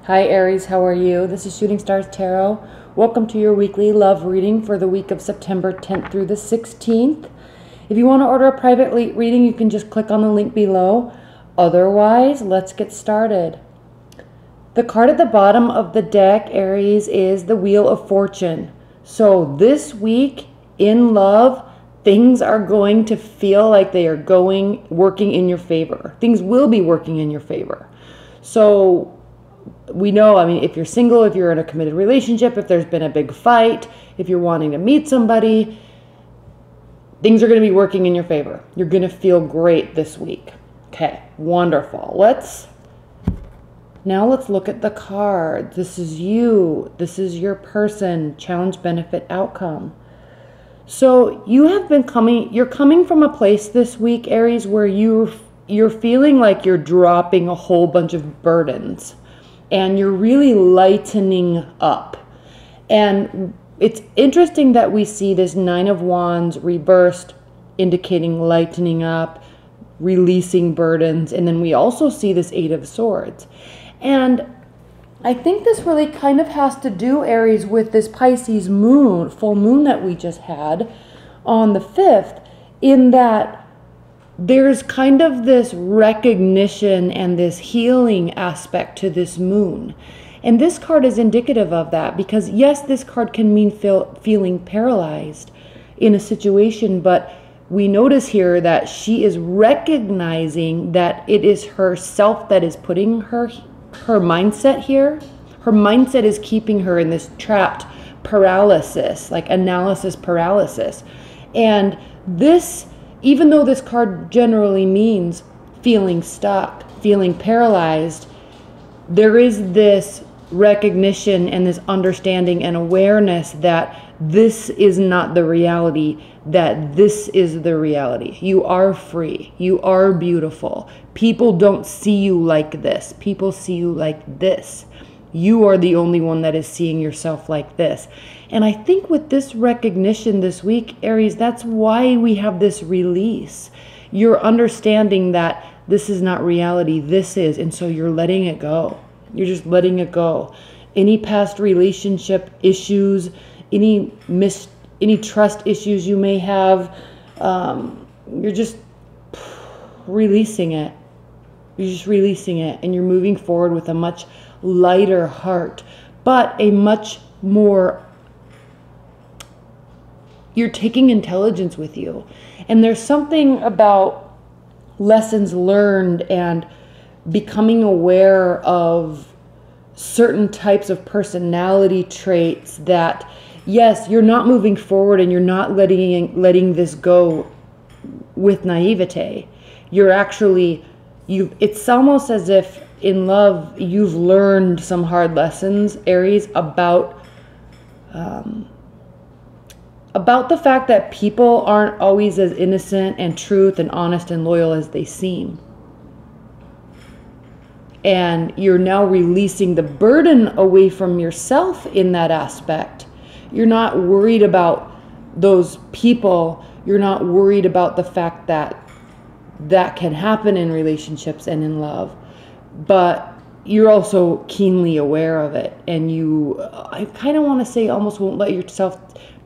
Hi Aries, how are you? This is Shooting Stars Tarot. Welcome to your weekly love reading for the week of September 10th through the 16th. If you want to order a private reading, you can just click on the link below. Otherwise, let's get started. The card at the bottom of the deck, Aries, is the Wheel of Fortune. So this week in love, things are going to feel like they are working in your favor. Things will be working in your favor. So we know, if you're single, if you're in a committed relationship, if there's been a big fight, if you're wanting to meet somebody, things are going to be working in your favor. You're going to feel great this week. Okay, wonderful. Now let's look at the card. This is you. This is your person. Challenge, benefit, outcome. So you're coming from a place this week, Aries, where you're feeling like you're dropping a whole bunch of burdens. And you're really lightening up. And it's interesting that we see this Nine of Wands reversed, indicating lightening up, releasing burdens. And then we also see this Eight of Swords. And I think this really kind of has to do, Aries, with this Pisces moon, full moon that we just had on the 5th, in that there's kind of this recognition and this healing aspect to this moon. And this card is indicative of that because, yes, this card can mean feeling paralyzed in a situation, but we notice here that she is recognizing that it is herself that is putting her mindset here. Her mindset is keeping her in this trapped paralysis, like analysis paralysis. And this, even though this card generally means feeling stuck, feeling paralyzed, there is this recognition and this understanding and awareness that this is not the reality, that this is the reality. You are free. You are beautiful. People don't see you like this. People see you like this. You are the only one that is seeing yourself like this. And I think with this recognition this week, Aries, that's why we have this release. You're understanding that this is not reality, this is, and so you're letting it go. You're just letting it go. Any past relationship issues, any trust issues you may have, you're just releasing it. You're just releasing it, and you're moving forward with a much lighter heart, but a much more, you're taking intelligence with you. And there's something about lessons learned and becoming aware of certain types of personality traits that, yes, you're not moving forward and you're not letting this go with naivete. You're actually, it's almost as if in love you've learned some hard lessons, Aries, about the fact that people aren't always as innocent and truth and honest and loyal as they seem. And you're now releasing the burden away from yourself in that aspect. You're not worried about those people. You're not worried about the fact that that can happen in relationships and in love. But you're also keenly aware of it. And I kind of want to say almost won't let yourself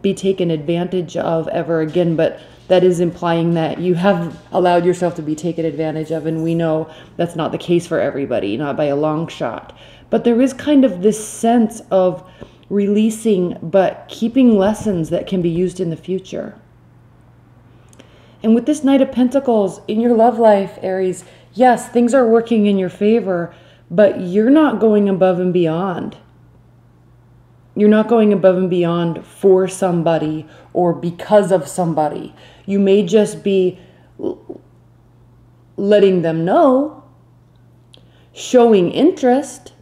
be taken advantage of ever again, but that is implying that you have allowed yourself to be taken advantage of, and we know that's not the case for everybody, not by a long shot. But there is kind of this sense of releasing, but keeping lessons that can be used in the future. And with this Knight of Pentacles in your love life, Aries, yes, things are working in your favor, but you're not going above and beyond. You're not going above and beyond for somebody or because of somebody. You may just be letting them know, showing interest,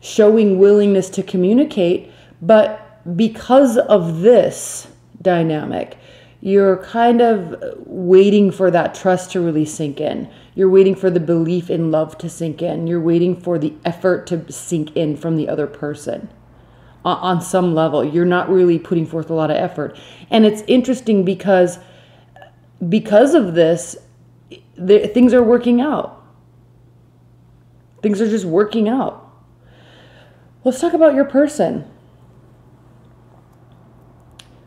showing willingness to communicate, but because of this dynamic, you're kind of waiting for that trust to really sink in. You're waiting for the belief in love to sink in. You're waiting for the effort to sink in from the other person. On some level, you're not really putting forth a lot of effort. And it's interesting because of this, things are working out. Things are just working out. Let's talk about your person.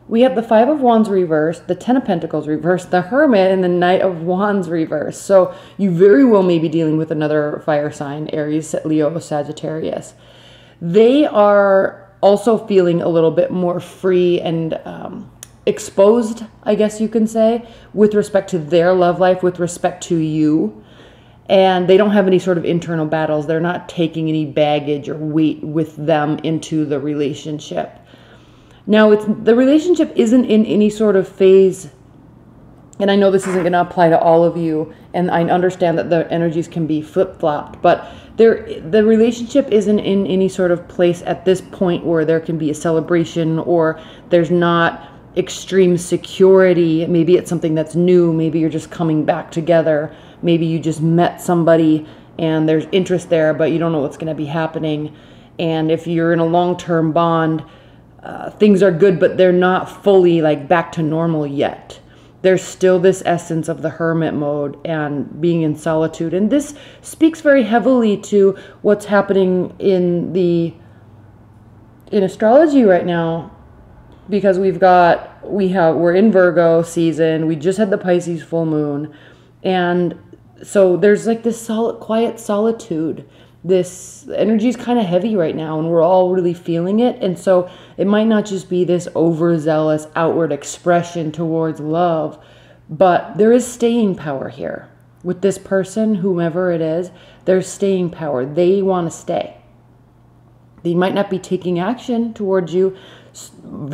We have the Five of Wands reversed, the Ten of Pentacles reversed, the Hermit, and the Knight of Wands reversed. So you very well may be dealing with another fire sign, Aries, Leo, Sagittarius. They are also feeling a little bit more free and exposed, I guess you can say, with respect to their love life, with respect to you. And they don't have any sort of internal battles. They're not taking any baggage or weight with them into the relationship. Now, the relationship isn't in any sort of phase, and I know this isn't going to apply to all of you, and I understand that the energies can be flip-flopped, but the relationship isn't in any sort of place at this point where there can be a celebration or there's not extreme security. Maybe it's something that's new. Maybe you're just coming back together. Maybe you just met somebody and there's interest there, but you don't know what's going to be happening. And if you're in a long-term bond, things are good, but they're not fully like back to normal yet. There's still this essence of the hermit mode and being in solitude. And this speaks very heavily to what's happening in astrology right now, because we're in Virgo season. We just had the Pisces full moon. And so there's like this quiet solitude. This energy is kind of heavy right now, and we're all really feeling it. And so it might not just be this overzealous outward expression towards love, but there is staying power here. With this person, whomever it is, there's staying power. They want to stay. They might not be taking action towards you,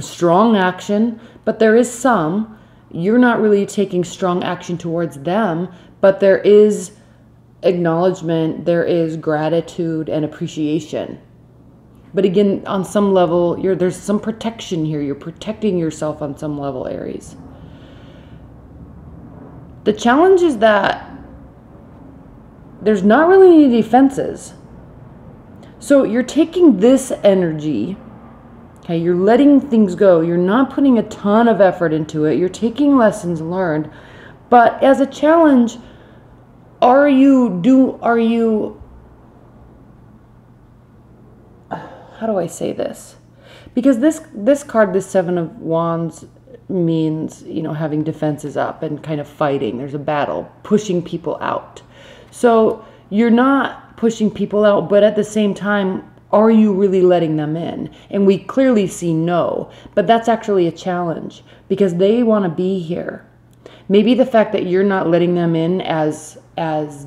strong action, but there is some. You're not really taking strong action towards them, but there is acknowledgement, there is gratitude and appreciation. But again, on some level, there's some protection here. You're protecting yourself on some level, Aries. The challenge is that there's not really any defenses. So you're taking this energy, okay, you're letting things go. You're not putting a ton of effort into it. You're taking lessons learned. But as a challenge, how do I say this? Because this card, this Seven of Wands, means, having defenses up and kind of fighting. There's a battle, pushing people out. So you're not pushing people out, but at the same time, are you really letting them in? And we clearly see no, but that's actually a challenge because they want to be here. Maybe the fact that you're not letting them in as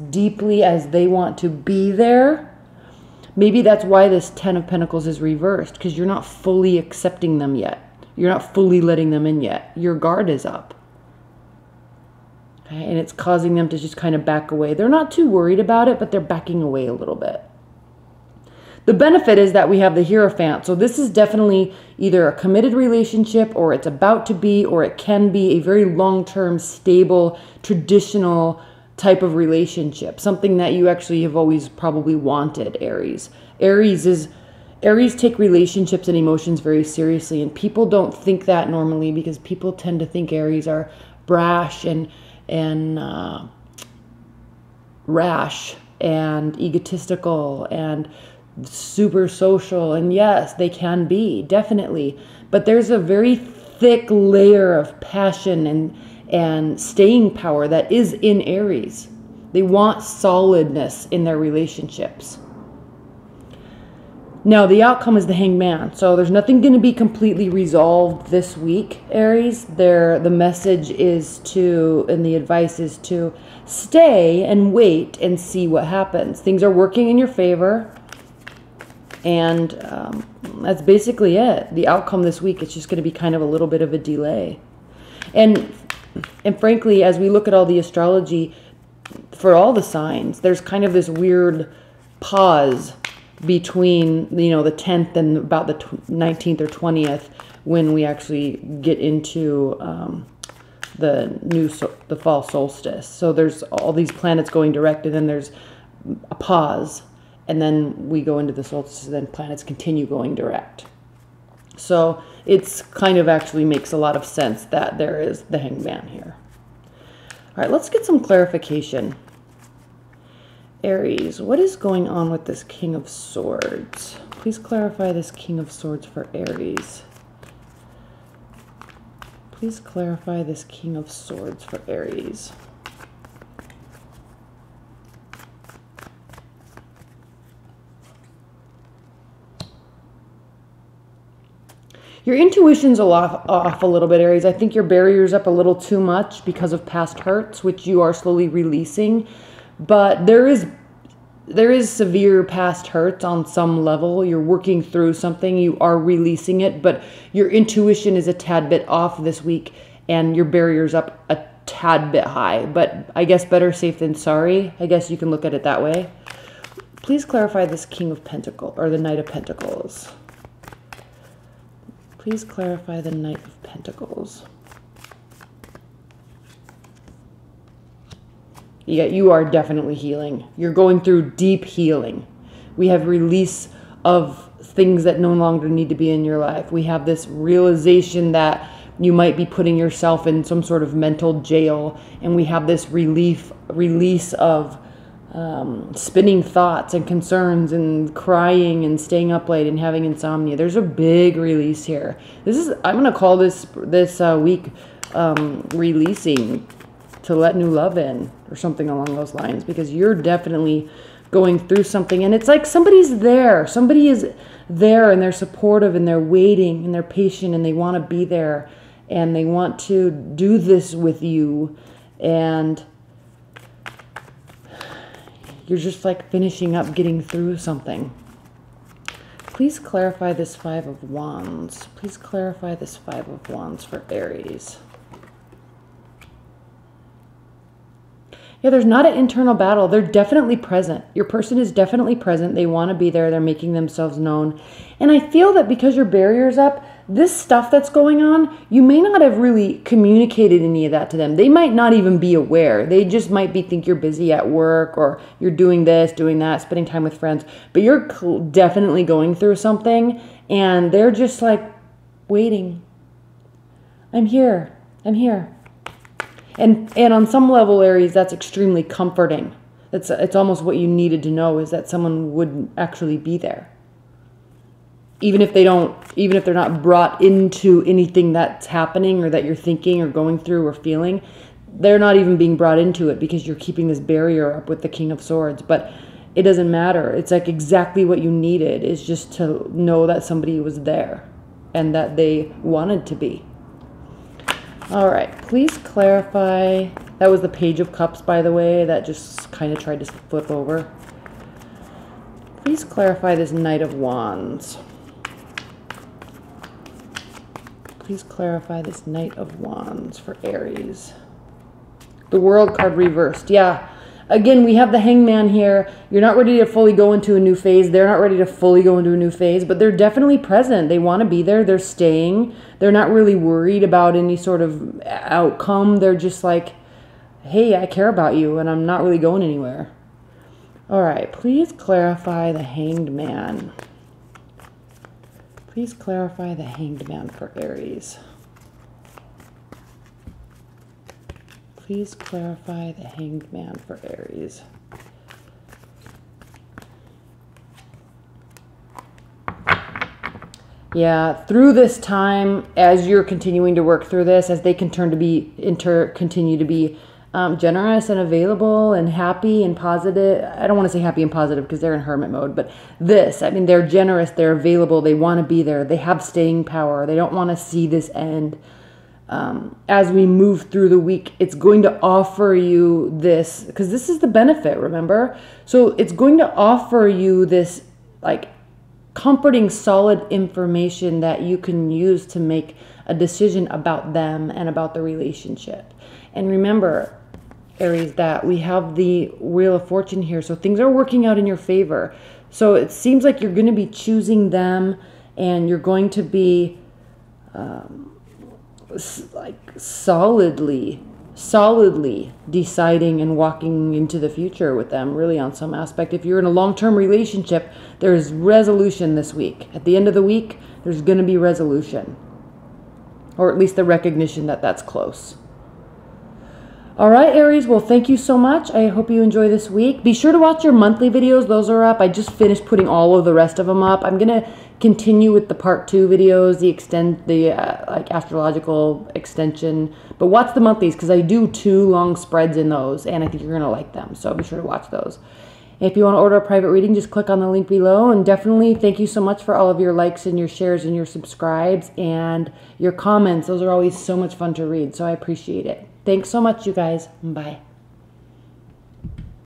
deeply as they want to be there, maybe that's why this Ten of Pentacles is reversed, because you're not fully accepting them yet. You're not fully letting them in yet. Your guard is up. Okay? And it's causing them to just kind of back away. They're not too worried about it, but they're backing away a little bit. The benefit is that we have the Hierophant. So this is definitely either a committed relationship, or it's about to be, or it can be a very long-term, stable, traditional type of relationship. Something that you actually have always probably wanted, Aries. Aries take relationships and emotions very seriously, and people don't think that normally because people tend to think Aries are brash and rash and egotistical and super social. And yes, they can be, definitely. But there's a very thick layer of passion and staying power that is in Aries. They want solidness in their relationships. Now, the outcome is the Hangman. So there's nothing going to be completely resolved this week, Aries. The message is and the advice is to stay and wait and see what happens. Things are working in your favor. And that's basically it. The outcome this week, it's just going to be kind of a little bit of a delay. And frankly, as we look at all the astrology for all the signs, there's kind of this weird pause between, the 10th and about the 19th or 20th when we actually get into the fall solstice. So there's all these planets going direct, and then there's a pause, and then we go into the solstice, and then planets continue going direct. So it's kind of actually makes a lot of sense that there is the Hangman here. All right, let's get some clarification. Aries, what is going on with this King of Swords? Please clarify this King of Swords for Aries. Please clarify this King of Swords for Aries. Your intuition's off a little bit, Aries. I think your barrier's up a little too much because of past hurts, which you are slowly releasing. But there is severe past hurts on some level. You're working through something. You are releasing it, but your intuition is a tad bit off this week, and your barrier's up a tad bit high. But I guess better safe than sorry. I guess you can look at it that way. Please clarify this King of Pentacles, or the Knight of Pentacles. Please clarify the Knight of Pentacles. Yeah, you are definitely healing. You're going through deep healing. We have release of things that no longer need to be in your life. We have this realization that you might be putting yourself in some sort of mental jail. And we have this release of spinning thoughts and concerns and crying and staying up late and having insomnia. There's a big release here. I'm going to call this week releasing to let new love in, or something along those lines, because you're definitely going through something, and it's like somebody's there. Somebody is there, and they're supportive, and they're waiting, and they're patient, and they want to be there, and they want to do this with you, and you're just like finishing up, getting through something. Please clarify this Five of Wands. Please clarify this Five of Wands for Aries. Yeah, there's not an internal battle. They're definitely present. Your person is definitely present. They want to be there. They're making themselves known. And I feel that because your barrier's up, this stuff that's going on, you may not have really communicated any of that to them. They might not even be aware. They just might think you're busy at work, or you're doing this, doing that, spending time with friends. But you're definitely going through something, and they're just like waiting. I'm here. I'm here. And on some level, Aries, that's extremely comforting. It's almost what you needed to know, is that someone would actually be there. Even if they're not brought into anything that's happening or that you're thinking or going through or feeling, they're not even being brought into it because you're keeping this barrier up with the King of Swords. But it doesn't matter. It's like exactly what you needed, is just to know that somebody was there and that they wanted to be. All right, please clarify. That was the Page of Cups, by the way, that just kind of tried to flip over. Please clarify this Knight of Wands. Please clarify this Knight of Wands for Aries. The World card reversed. Yeah. Again, we have the Hangman here. You're not ready to fully go into a new phase. They're not ready to fully go into a new phase, but they're definitely present. They want to be there. They're staying. They're not really worried about any sort of outcome. They're just like, hey, I care about you, and I'm not really going anywhere. All right, please clarify the Hanged Man. Please clarify the Hanged Man for Aries. Please clarify the Hanged Man for Aries. Yeah, through this time, as you're continuing to work through this, as they continue to be generous and available and happy and positive. I don't want to say happy and positive because they're in hermit mode, but they're generous, they're available, they want to be there, they have staying power, they don't want to see this end. As we move through the week, it's going to offer you this, because this is the benefit, remember? So it's going to offer you this like comforting, solid information that you can use to make a decision about them and about the relationship. And remember, Aries, that we have the Wheel of Fortune here, so things are working out in your favor. So it seems like you're going to be choosing them, and you're going to be like solidly deciding and walking into the future with them, really, on some aspect. If you're in a long-term relationship, there's resolution this week. At the end of the week, there's going to be resolution, or at least the recognition that that's close. All right, Aries. Well, thank you so much. I hope you enjoy this week. Be sure to watch your monthly videos. Those are up. I just finished putting all of the rest of them up. I'm going to continue with the part 2 videos, the like astrological extension. But watch the monthlies because I do 2 long spreads in those, and I think you're going to like them. So be sure to watch those. If you want to order a private reading, just click on the link below. And definitely thank you so much for all of your likes and your shares and your subscribes and your comments. Those are always so much fun to read, so I appreciate it. Thanks so much, you guys. Bye.